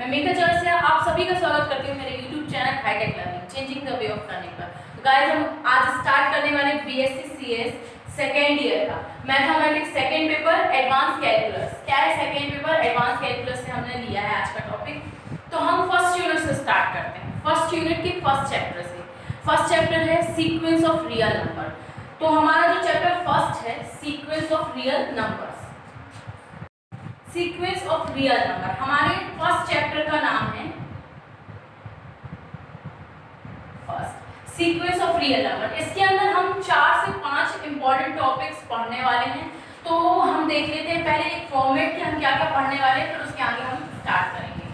मैं मेघा चौरसिया से आप सभी का स्वागत करती हूँ मेरे YouTube channel hi tech learning changing the way of learning पर। तो गाइस हम आज स्टार्ट करने वाले बीएससी सीएस सेकेंड ईयर का mathematics second paper advance calculus. क्या है सेकेंड पेपर एडवांस कैलकुलस से हमने लिया है आज का टॉपिक। तो हम फर्स्ट यूनिट से स्टार्ट करते हैं। फर्स्ट यूनिट के फर्स्ट चैप्टर से। फर्स्ट चैप्टर है सीक्वेंस ऑफ रियल नंबर। तो हमारा जो चैप्टर फर्स्ट है sequence of real numbers. Sequence of real number हमारे फर्स्ट चैप्टर का नाम है first sequence of real number. इसके अंदर हम 4 से 5 इंपॉर्टेंट टॉपिक्स पढ़ने वाले हैं। तो हम देख लेते हैं पहले एक फॉर्मेट कि हम क्या क्या पढ़ने वाले हैं, फिर उसके आगे हम स्टार्ट करेंगे।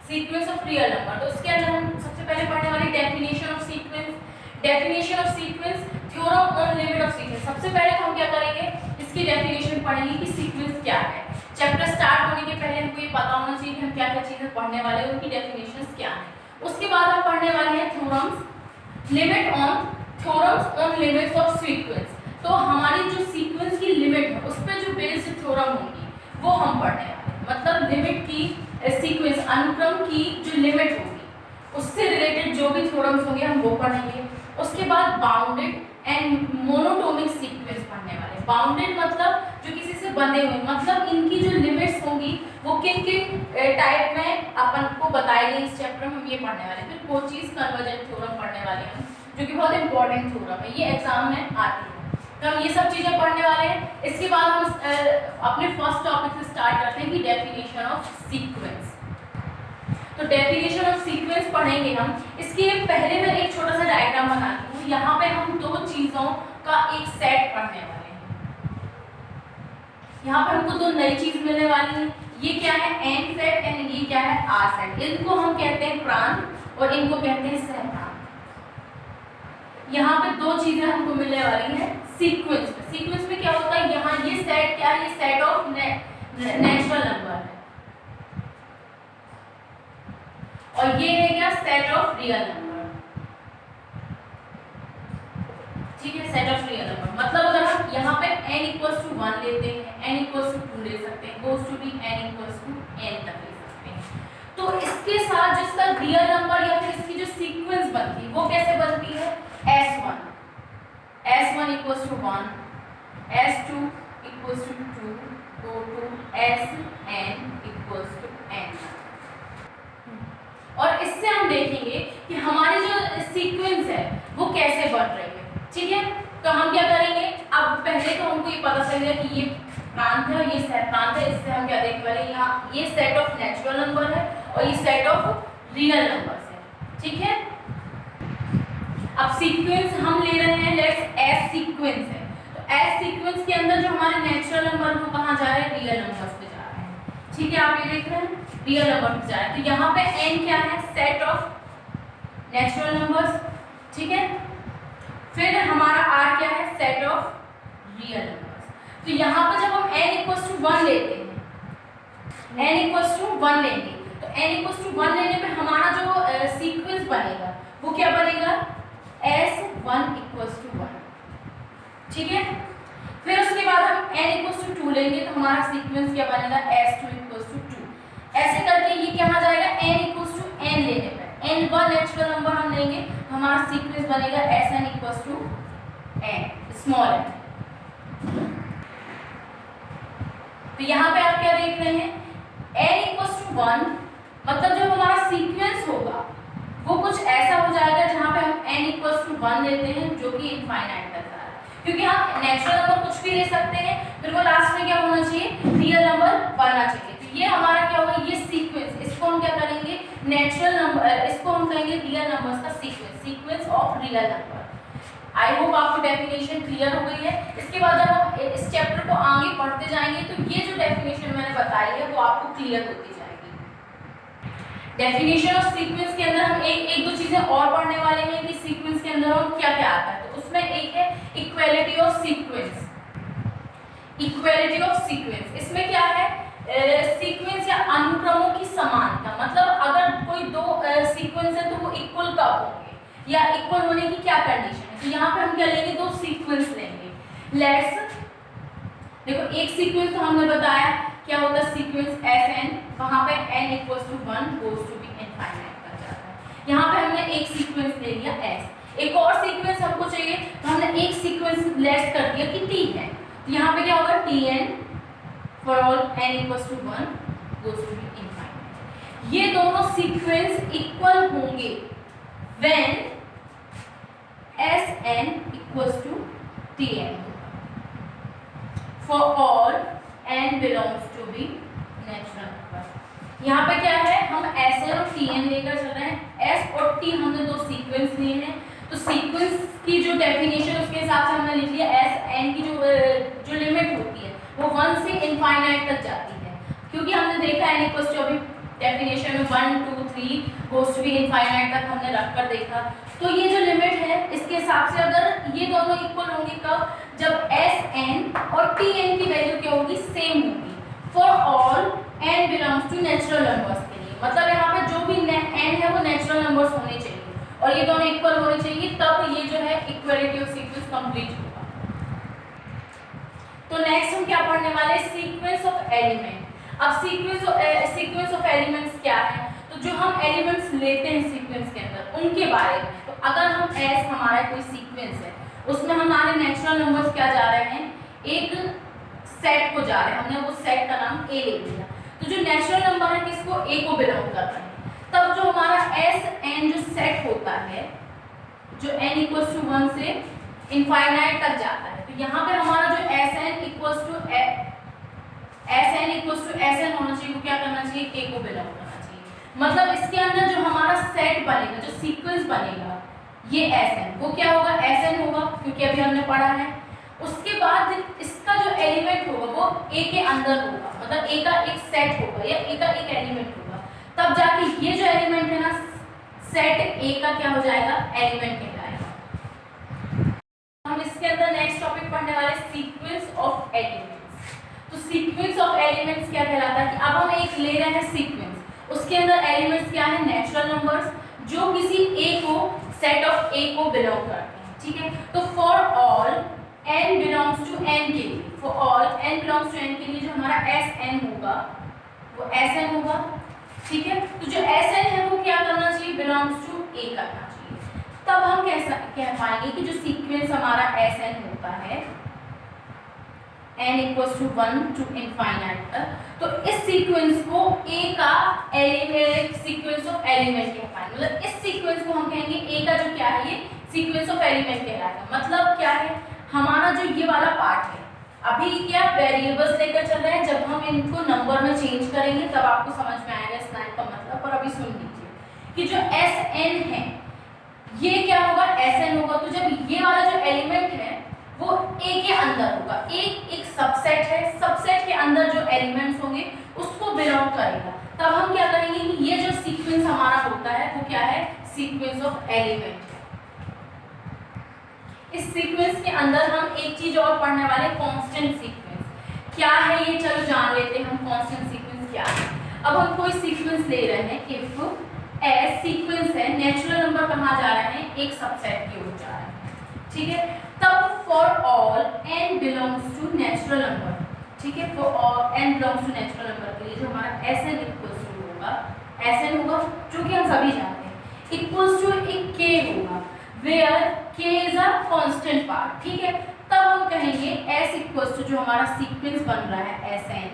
सीक्वेंस ऑफ रियल नंबर, तो उसके अंदर हम सबसे पहले पढ़ने वाले definition of sequence. Definition of sequence, theorem on limit of sequence. सबसे पहले हम क्या करेंगे, इसकी डेफिनेशन पढ़ेंगे कि सीक्वेंस क्या है। चैप्टर स्टार्ट होने के पहले हमको ये पता होना चाहिए कि हम क्या क्या चीजें पढ़ने वाले हैं, उनकी डेफिनेशंस क्या हैं। उसके बाद हम पढ़ने वाले हैं theorems on limits of sequence. तो हमारी जो सीक्वेंस की लिमिट है उस पर जो बेस्ड थ्योरम होगी वो हम पढ़ने वाले हैं। मतलब लिमिट की सीक्वेंस अनुक्रम की जो लिमिट होगी उससे रिलेटेड जो भी थ्योरम्स होंगे हम वो पढ़ेंगे। उसके बाद बाउंडेड एंड मोनोटोनिक सीक्वेंस पढ़ने वाले। बाउंडेड मतलब जो किसी से बंधे हुए, मतलब इनकी जो लिमिट्स होंगी वो किन किन टाइप में अपन को बताई गई इस चैप्टर में हम ये पढ़ने वाले हैं। फिर कोचीज कन्वर्जेंट थ्योरम पढ़ने वाले हैं जो कि बहुत इंपॉर्टेंट थ्योरम है, ये एग्जाम में आती है। तो हम ये सब चीजें पढ़ने वाले हैं। इसके बाद हम अपने फर्स्ट टॉपिक से स्टार्ट करते हैं कि डेफिनेशन ऑफ सीक्वेंस। तो डेफिनेशन ऑफ सीक्वेंस पढ़ेंगे हम। इसके पहले मैं एक छोटा सा डायग्राम बनाती हूँ। यहाँ पे हम दो चीजों का एक सेट पढ़ने वाले हैं। यहाँ पे हमको दो नई चीज मिलने वाली है। ये क्या है, एन सेट एंड ये क्या है, आर सेट। इनको हम कहते हैं प्रांत और इनको कहते हैं सहप्रांत। यहाँ पे दो चीजें हमको मिलने वाली है सीक्वेंस में। सीक्वेंस में क्या होता है, यहाँ ये सेट क्या है, ये सेट ऑफ नेचुरल नंबर है और ये है क्या, सेट ऑफ रियल नंबर। ठीक है, सेट ऑफ रियल नंबर। मतलब अगर हम यहाँ पे n इक्वल्स टू 1 लेते हैं, n इक्वल्स टू 2 ले सकते हैं, goes to be n equals to n तक ले सकते हैं। तो इसके साथ जिसका रियल नंबर या फिर इसकी जो सीक्वेंस बनती है वो कैसे बनती है, s1 equals to 1, s2 equals to 2, go to sn equals to n। और इससे हम देखेंगे कि हमारी जो सीक्वेंस है वो कैसे बन रही है। ठीक है, तो हम क्या करेंगे, अब पहले तो हमको ये पता चल गया कि ये प्रांत है और ये सहप्रांत है। इससे हम क्या देखने वाले हैं, यहाँ ये सेट ऑफ नेचुरल नंबर है और ये सेट ऑफ रियल नंबर्स है। ठीक है, अब सीक्वेंस हम ले रहे हैं, लेट्स एस सीक्वेंस है। तो एस सीक्वेंस के अंदर जो हमारे नेचुरल नंबर वो कहाँ जा रहे हैं, रियल नंबर्स पे जा रहे हैं। ठीक है, आप ये देख रहे हैं रियल नंबर पे जा रहे हैं। तो यहाँ पे n क्या है, सेट ऑफ नेचुरल नंबर्स। ठीक है, फिर हमारा r क्या है, सेट ऑफ रियल नंबर्स। तो यहाँ पे जब हम n इक्वल्स टू 1 लेते हैं, n इक्वल्स टू 1 लेंगे, तो n इक्वल्स टू 1 लेने पे हमारा जो सीक्वेंस बनेगा वो क्या बनेगा, s1 इक्वल्स टू 1। ठीक है, फिर उसके बाद हम n इक्वल्स टू 2 लेंगे तो हमारा सीक्वेंस क्या बनेगा, s2 इक्वल्स टू 2। ऐसे करके ये कहाँ जाएगा, n इक्वल्स टू n लेने पे n वन नेचुरल नंबर हम लेंगे तो हमारा सीक्वेंस बनेगा sn equals to n small n। तो यहाँ पे आप क्या देख रहे हैं, n इक्वल्स टू 1 मतलब जब हमारा सीक्वेंस होगा वो कुछ ऐसा हो जाएगा जहाँ पे हम n इक्वल्स टू 1 लेते हैं जो कि इनफाइनाइट तक जा रहा है, क्योंकि हम नेचुरल नंबर कुछ भी ले सकते हैं फिर वो लास्ट में क्या होना चाहिए, रियल नंबर बनना चाहिए। तो ये हमारा क्या होगा, ये सीक्वेंस, इसको हम क्या करेंगे, नेचुरल नंबर, इसको हम कहेंगे रियल नंबर्स का sequence, sequence of real number. I hope आपको डेफिनेशन क्लियर हो गई है। इसके बाद जब हम इस चैप्टर को आगे पढ़ते जाएंगे तो ये जो डेफिनेशन मैंने बताई है वो आपको क्लियर होती जाएगी। डेफिनेशन ऑफ सीक्वेंस के अंदर हम एक दो चीजें और पढ़ने वाले हैं कि सीक्वेंस के अंदर हम क्या क्या आता है। तो उसमें एक है equality of sequence. Equality of sequence, इसमें क्या है, सीक्वेंस या अनुक्रमों की समानता। मतलब अगर कोई दो सीक्वेंस है तो वो इक्वल कब होंगे या इक्वल होने की क्या कंडीशन है। तो यहाँ पे हम क्या लेंगे, दो सीक्वेंस लेंगे। लेट्स देखो एक सीक्वेंस तो हमने बताया क्या होता है, सीक्वेंस Sn, वहां पे n = 1 goes to be infinite तक जाता है। यहाँ पे हमने एक सीक्वेंस ले लिया S, एक और सीक्वेंस हमको चाहिए तो हमने एक सीक्वेंस लेस कर दिया कि T है, तो यहाँ पे क्या होगा Tn for all n = 1 goes to be infinite. ये दोनों सीक्वेंस इक्वल होंगे when Sn = Tn for all n belongs to be natural number. यहाँ पे क्या है, हम Sn और Tn लेकर चल रहे हैं, S और T हमने दो सीक्वेंस लिए हैं, तो सीक्वेंस की जो डेफिनेशन उसके हिसाब से हमने लिख लिया Sn की जो लिमिट होती है वो 1 से इनफाइनाइट तक जाती है, क्योंकि हमने देखा n = अभी डेफिनेशन में 1 2 3 goes to be इनफाइनाइट तक हमने रखकर देखा। तो ये जो लिमिट है इसके हिसाब से अगर ये दोनों इक्वल होंगे कब, जब Sn और Tn की वैल्यू क्या होगी, सेम होगी for all n belongs to natural numbers के लिए। मतलब यहाँ पे जो भी n है वो नेचुरल नंबर्स होने चाहिए और ये दोनों इक्वल होने चाहिए, तब ये जो है इक्वालिटी ऑफ सीक्वेंस कंप्लीट होगा। तो नेक्स्ट हम क्या पढ़ने वाले, सीक्वेंस ऑफ एलिमेंट। अब सीक्वेंस ऑफ एलिमेंट्स क्या है, तो जो हम एलिमेंट्स लेते हैं सीक्वेंस के अंदर उनके बारे में। तो अगर हम हमारा कोई सीक्वेंस है उसमें हमारे नेचुरल नंबर्स क्या जा रहे हैं, एक सेट को जा रहे हैं, हमने वो सेट का नाम A ले लिया, तो जो नेचुरल नंबर है किसको, A को बिलोंग करता है। तब जो हमारा Sn जो सेट होता है जो n = 1 से इनफाइनाइट तक जाता है, तो यहाँ पे हमारा जो Sn = Sn होना चाहिए, वो क्या करना चाहिए, A को बिलोंग करना चाहिए। मतलब इसके अंदर जो हमारा सेट बनेगा, जो सीक्वेंस बनेगा ये Sn, वो क्या होगा, Sn होगा, क्योंकि अभी हमने पढ़ा है। उसके बाद इसका जो एलिमेंट होगा वो A के अंदर होगा, मतलब A का एक सेट होगा या A का एक एलिमेंट होगा, तब जाके ये जो एलिमेंट है ना सेट A का क्या हो जाएगा, एलिमेंट कहलाएगा। हम इसके अंदर नेक्स्ट टॉपिक पढ़ने वाले सीक्वेंस ऑफ एलिमेंट्स। तो सीक्वेंस ऑफ एलिमेंट्स क्या कहलाता है कि अब हम एक ले रहे हैं सीक्वेंस, उसके अंदर एलिमेंट्स क्या है, नेचुरल नंबर्स जो किसी A को, सेट ऑफ A को बिलोंग करते हैं, ठीक है। तो for all n belongs to n के लिए, for all n belongs to n के लिए जो हमारा Sn होगा वो Sn होगा, ठीक है। तो जो Sn है वो क्या करना चाहिए, belongs to A करना चाहिए। तब हम कह पाएंगे कि जो सीक्वेंस हमारा Sn होता है n = 1 to इनफाइनाइट तक, तो इस सीक्वेंस को A का एलिमेंट, सीक्वेंस ऑफ एलिमेंट कह पाएंगे। मतलब इस सीक्वेंस को हम कहेंगे A का जो क्या है, ये सीक्वेंस ऑफ एलिमेंट कहलाएगा। मतलब क्या है, हमारा जो ये वाला पार्ट है, अभी क्या वेरिएबल्स लेकर चल रहे हैं, जब हम इनको नंबर में चेंज करेंगे तब आपको समझ में आएगा इस लाइन का मतलब। और अभी सुन लीजिए कि जो Sn है ये क्या होगा, Sn होगा। तो जब ये वाला जो एलिमेंट है वो A के अंदर होगा, एक सबसेट है, सबसेट के अंदर जो एलिमेंट्स होंगे उसको बिलोंग करेगा, तब हम क्या करेंगे कि ये जो सीक्वेंस हमारा होता है वो क्या है, सीक्वेंस ऑफ एलिमेंट। इस सीक्वेंस के अंदर हम एक चीज और पढ़ने वाले, कांस्टेंट सीक्वेंस क्या है ये, चलो जान लेते हैं हम कांस्टेंट सीक्वेंस क्या है। अब हम कोई सीक्वेंस ले रहे हैं, इफ एस सीक्वेंस है, नेचुरल नंबर कहाँ जा रहे हैं, एक सबसेट की ओर जा रहे हैं, ठीक है। तब for all n belongs to natural number, ठीक है, for all n belongs to natural number के लिए जो हमारा Sn इक्वल्स टू होगा, Sn होगा जो कि हम सभी जानते हैं, इक्वल्स टू एक k होगा, where k is a constant part, ठीक है। तब हम कहेंगे S इक्वल्स टू जो हमारा सीक्वेंस बन रहा है Sn,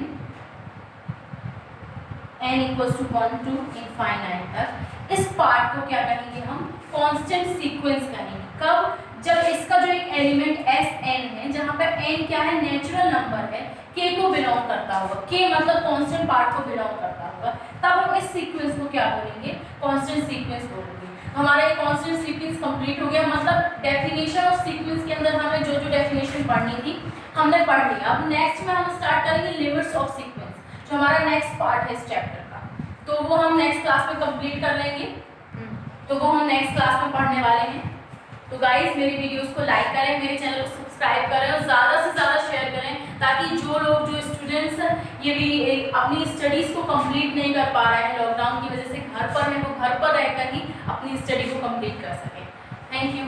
n equals to 1 to infinite तक, इस पार्ट को क्या कहेंगे हम, कांस्टेंट सीक्वेंस कहेंगे। कब, जब इसका जो एक एलिमेंट Sn है, जहाँ पे n क्या है, नेचुरल नंबर है, k को बिलोंग करता होगा, k मतलब कांस्टेंट पार्ट को बिलोंग करता होगा, तब हम इस सीक्वेंस को क्या बोलेंगे, कांस्टेंट सीक्वेंस बोलेंगे। हमारा ये कांस्टेंट सीक्वेंस कंप्लीट हो गया। मतलब डेफिनेशन ऑफ सीक्वेंस के अंदर हमें जो जो डेफिनेशन पढ़नी थी हमने पढ़ लिया। अब नेक्स्ट में हम स्टार्ट करेंगे लिमिट्स ऑफ सीक्वेंस, जो हमारा नेक्स्ट पार्ट है इस चैप्टर का, तो वो हम नेक्स्ट क्लास में कंप्लीट कर लेंगे, तो वो हम नेक्स्ट क्लास में पढ़ने वाले हैं। तो गाइस मेरी वीडियोस को लाइक करें, मेरे चैनल को सब्सक्राइब करें और ज़्यादा से ज़्यादा शेयर करें, ताकि जो लोग, जो स्टूडेंट्स ये भी अपनी स्टडीज़ को कंप्लीट नहीं कर पा रहे हैं लॉकडाउन की वजह से, घर पर हैं, वो घर पर रहकर ही अपनी स्टडी को कंप्लीट कर सकें। Thank you.